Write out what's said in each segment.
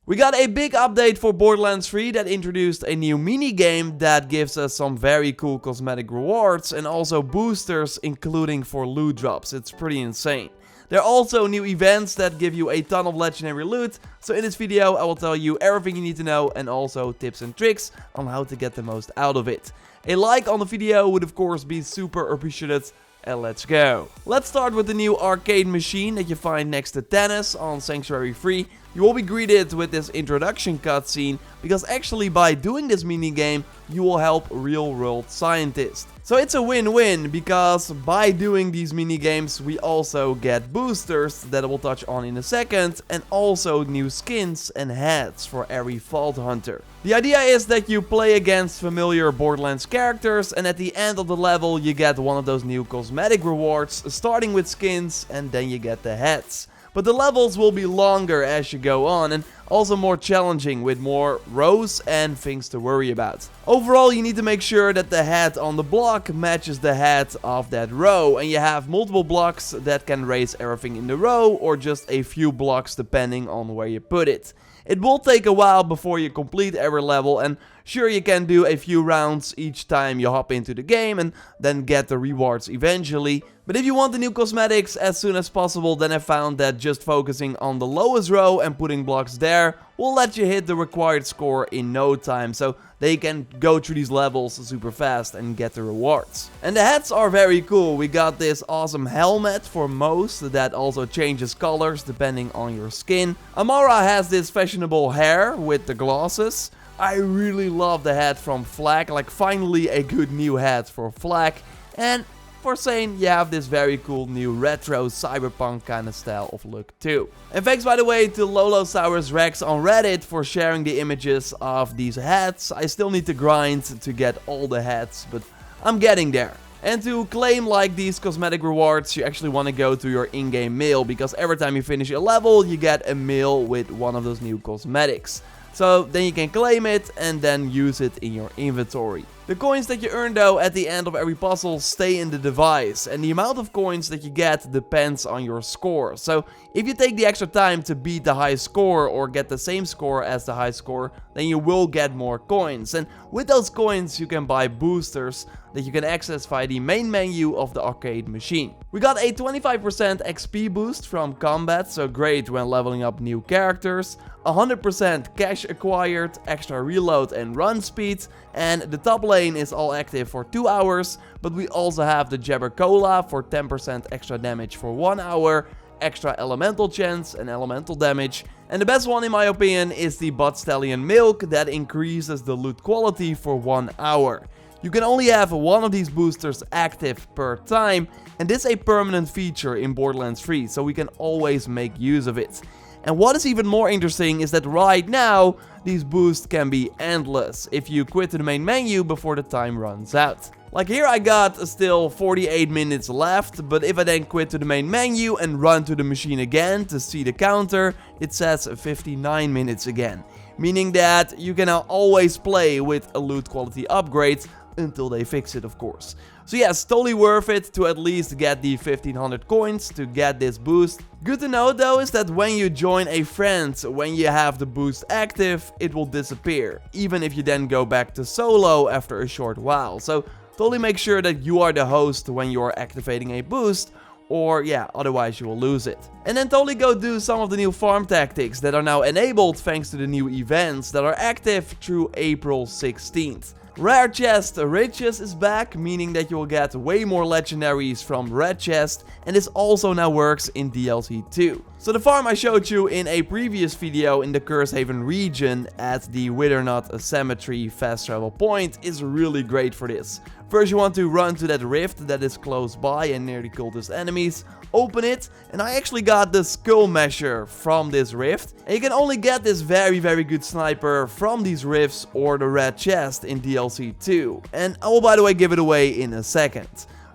We got a big update for Borderlands 3 that introduced a new mini-game that gives us some very cool cosmetic rewards and also boosters, including for loot drops. It's pretty insane. There are also new events that give you a ton of legendary loot, so in this video I will tell you everything you need to know and also tips and tricks on how to get the most out of it. A like on the video would of course be super appreciated. And let's go. Let's start with the new arcade machine that you find next to tennis on Sanctuary 3. You will be greeted with this introduction cutscene because actually by doing this minigame you will help real world scientists. So it's a win-win because by doing these minigames we also get boosters that I will touch on in a second, and also new skins and hats for every Vault Hunter. The idea is that you play against familiar Borderlands characters and at the end of the level you get one of those new cosmetic rewards, starting with skins and then you get the hats. But the levels will be longer as you go on and also more challenging with more rows and things to worry about. Overall, you need to make sure that the hat on the block matches the hat of that row, and you have multiple blocks that can raise everything in the row or just a few blocks depending on where you put it. It will take a while before you complete every level, and sure, you can do a few rounds each time you hop into the game and then get the rewards eventually. But if you want the new cosmetics as soon as possible, then I found that just focusing on the lowest row and putting blocks there will let you hit the required score in no time, so they can go through these levels super fast and get the rewards. And the hats are very cool. We got this awesome helmet for most that also changes colors depending on your skin. Amara has this fashionable hair with the glasses. I really love the hat from Flak, like finally a good new hat for Flak. And for Sane, you have this very cool new retro cyberpunk kind of style of look too. And thanks by the way to Lolosaurus Rex on Reddit for sharing the images of these hats. I still need to grind to get all the hats, but I'm getting there. And to claim like these cosmetic rewards, you actually want to go to your in-game mail, because every time you finish a level, you get a mail with one of those new cosmetics. So then you can claim it and then use it in your inventory. The coins that you earn though at the end of every puzzle stay in the device, and the amount of coins that you get depends on your score. So if you take the extra time to beat the high score or get the same score as the high score, then you will get more coins. And with those coins you can buy boosters that you can access via the main menu of the arcade machine. We got a 25% XP boost from combat, so great when leveling up new characters. 100% cash acquired, extra reload and run speed, and the top lane is all active for 2 hours, but we also have the Jabber Cola for 10% extra damage for 1 hour, extra elemental chance and elemental damage, and the best one in my opinion is the Bud Stallion Milk that increases the loot quality for 1 hour. You can only have one of these boosters active per time, and this is a permanent feature in Borderlands 3, so we can always make use of it. And what is even more interesting is that right now, these boosts can be endless if you quit the main menu before the time runs out. Like here I got still 48 minutes left, but if I then quit to the main menu and run to the machine again to see the counter, it says 59 minutes again. Meaning that you can now always play with a loot quality upgrade until they fix it, of course. So yes, totally worth it to at least get the 1500 coins to get this boost. Good to know though is that when you join a friend, when you have the boost active, it will disappear, even if you then go back to solo after a short while. So totally make sure that you are the host when you are activating a boost, or yeah, otherwise you will lose it. And then totally go do some of the new farm tactics that are now enabled thanks to the new events that are active through April 16th. Rare Chest Riches is back, meaning that you will get way more legendaries from Red Chest, and this also now works in DLC 2. So the farm I showed you in a previous video in the Curse Haven region at the Withernut Cemetery fast travel point is really great for this. First you want to run to that rift that is close by and near the cultist enemies, open it, and I actually got the skull measure from this rift. And you can only get this very good sniper from these rifts or the red chest in DLC 2. And I will by the way give it away in a second.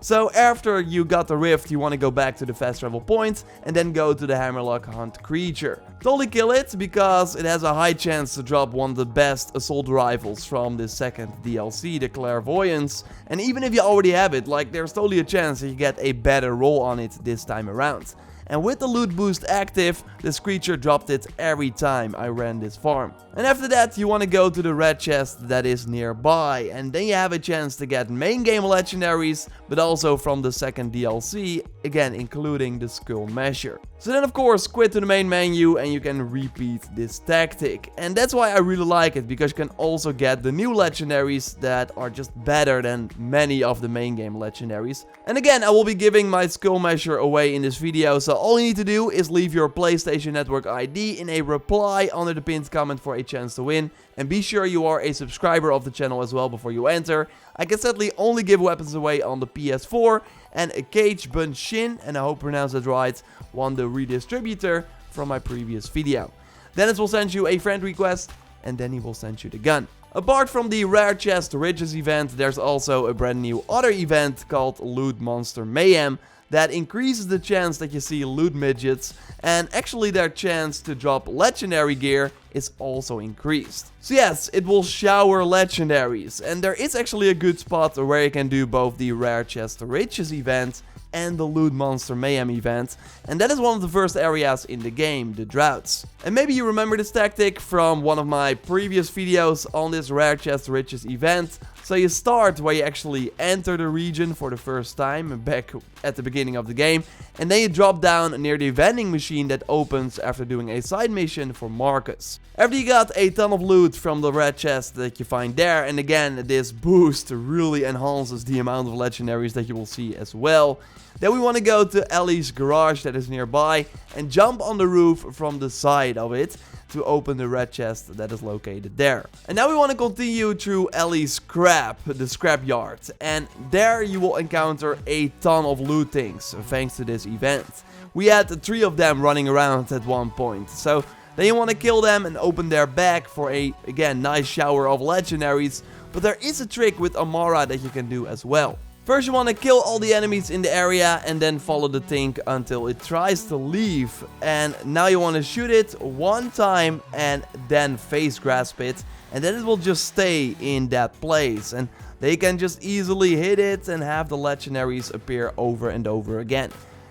So after you got the rift, you want to go back to the fast travel point and then go to the Hammerlock Hunt creature. Totally kill it because it has a high chance to drop one of the best assault rifles from the second DLC, the Clairvoyance. And even if you already have it, like there's totally a chance that you get a better roll on it this time around. and with the loot boost active, this creature dropped it every time I ran this farm. And after that, you want to go to the red chest that is nearby, and then you have a chance to get main game legendaries, but also from the second DLC, again including the skull measure. So then of course quit to the main menu and you can repeat this tactic. And that's why I really like it, because you can also get the new legendaries that are just better than many of the main game legendaries. And again, I will be giving my skull measure away in this video, so all you need to do is leave your PlayStation Network ID in a reply under the pinned comment for a chance to win. And be sure you are a subscriber of the channel as well before you enter. I can sadly only give weapons away on the PS4, and a Cage Bun Shin, and I hope I pronounced that right, won the redistributor from my previous video. Dennis will send you a friend request, and then he will send you the gun. Apart from the Rare Chest Riches event, there's also a brand new other event called Loot Monster Mayhem that increases the chance that you see loot midgets, and actually their chance to drop legendary gear is also increased. So yes, it will shower legendaries, and there is actually a good spot where you can do both the Rare Chest Riches event and the Loot Monster Mayhem event, and that is one of the first areas in the game, the droughts. And maybe you remember this tactic from one of my previous videos on this Rare Chest Riches event. So you start where you actually enter the region for the first time, back at the beginning of the game, and then you drop down near the vending machine that opens after doing a side mission for Marcus. After you got a ton of loot from the red chest that you find there, and again this boost really enhances the amount of legendaries that you will see as well. Then we want to go to Ellie's garage that is nearby and jump on the roof from the side of it to open the red chest that is located there. And now we want to continue through Ellie's scrap, the scrap yard, and there you will encounter a ton of loot things thanks to this event. We had 3 of them running around at one point, so then you want to kill them and open their bag for a, again, nice shower of legendaries. But there is a trick with Amara that you can do as well. First you want to kill all the enemies in the area and then follow the thing until it tries to leave. And now you want to shoot it one time and then face grasp it. And then it will just stay in that place. And they can just easily hit it and have the legendaries appear over and over again.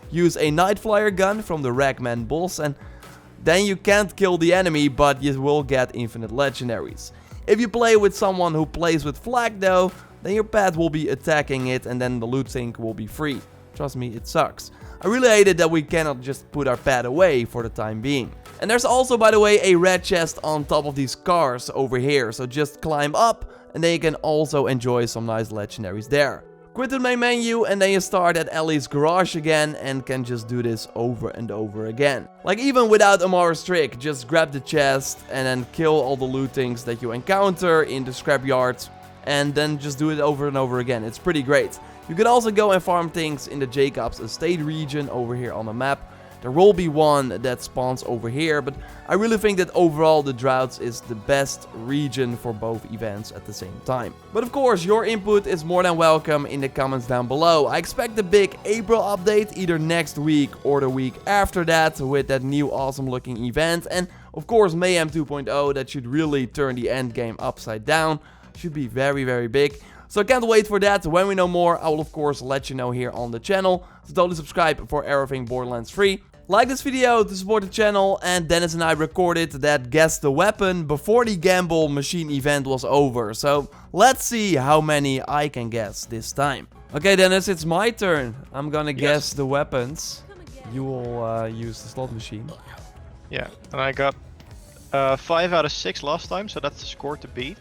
Use a Night Flyer gun from the Ragman boss, and then you can't kill the enemy, but you will get infinite legendaries. If you play with someone who plays with flag though, then your pet will be attacking it and then the loot sink will be free. Trust me, it sucks. I really hate it that we cannot just put our pet away for the time being. And there's also, by the way, a red chest on top of these cars over here. So just climb up and then you can also enjoy some nice legendaries there. Quit the main menu and then you start at Ellie's garage again and can just do this over and over again. Like even without Amara's trick, just grab the chest and then kill all the loot things that you encounter in the scrapyard. And then just do it over and over again. It's pretty great. You can also go and farm things in the Jacob's Estate region over here on the map. There will be one that spawns over here, but I really think that overall the Droughts is the best region for both events at the same time. But of course, your input is more than welcome in the comments down below. I expect the big April update either next week or the week after that with that new awesome looking event. And of course Mayhem 2.0 that should really turn the end game upside down. Should be very, very big. So I can't wait for that. When we know more, I will of course let you know here on the channel. So totally subscribe for everything Borderlands 3. Like this video to support the channel, and Dennis and I recorded that Guess the Weapon before the Gamble Machine event was over. So let's see how many I can guess this time. Okay Dennis, it's my turn. I'm gonna guess the weapons. You will use the slot machine. Yeah, and I got 5 out of 6 last time, so that's the score to beat.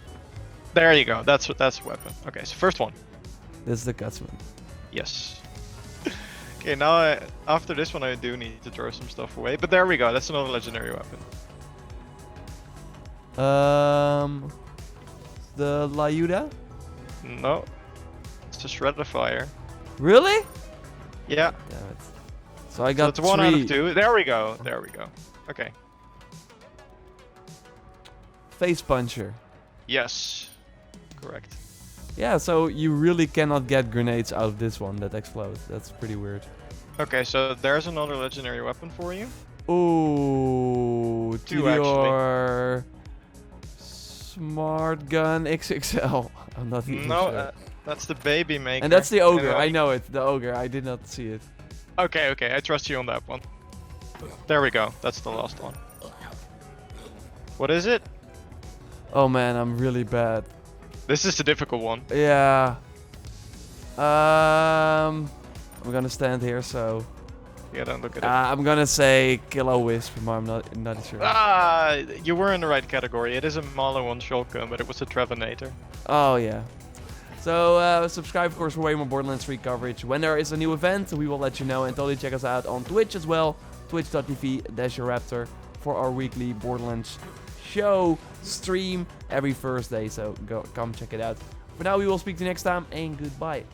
There you go, that's a weapon. Okay, so first one. This is the Cutsman. Yes. Okay, now after this one I do need to throw some stuff away, but there we go, that's another legendary weapon. The Lyuda? No. It's the Shredder Fire. Really? Yeah. Damn it. So I got 3. 1 out of 2. There we go, there we go. Okay. Face Puncher. Yes. Correct. Yeah, so you really cannot get grenades out of this one that explode. That's pretty weird. Okay, so there's another legendary weapon for you. Ooh, 2 your Smart Gun XXL. I'm not even sure. That's the baby maker. And that's the ogre. I know it. The ogre. I did not see it. Okay, I trust you on that one. There we go. That's the last one. What is it? Oh man, I'm really bad. This is the difficult one. Yeah. I'm gonna stand here, so. Yeah, don't look at it. I'm gonna say Killer Wisp, but I'm not sure. Ah, you were in the right category. It is a Mahler 1 shotgun, but it was a Trevenator. Oh yeah. So subscribe, of course, for way more Borderlands 3 coverage. When there is a new event, we will let you know, and totally check us out on Twitch as well. Twitch.tv/JorRaptor for our weekly Borderlands show stream every Thursday. So come check it out. For now, we will speak to you next time, and goodbye.